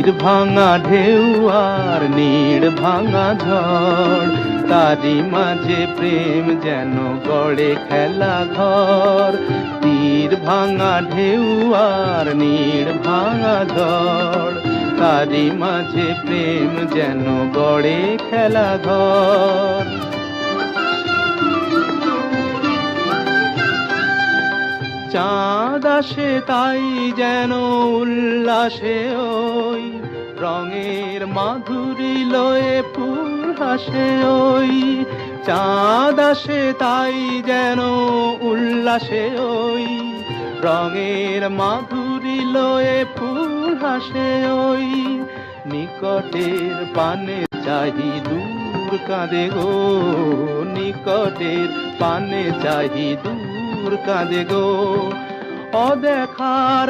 তীর ভাঙা ঢেউ আর নীড় ভাঙা ঝড়, তারই মাঝে প্রেম যেন গড়ে খেলা ঘর। তীর ভাঙা ঢেউ আর নীড় ভাঙা ঝড়, তারই মাঝে প্রেম যেন গড়ে খেলা ঘর। চাঁদ আসে তাই যেন উল্লাসে ওই, রঙের মাধুরী লয়ে ফুল হাসে ওই। চাঁদ আসে তাই যেন উল্লাসে ওই, রঙের মাধুরী লয়ে ফুল হাসে ওই। নিকটের পানে চাহি দূর কাঁদে গো, নিকটের পানে চাহি দূর কাঁদে গো। অদেখার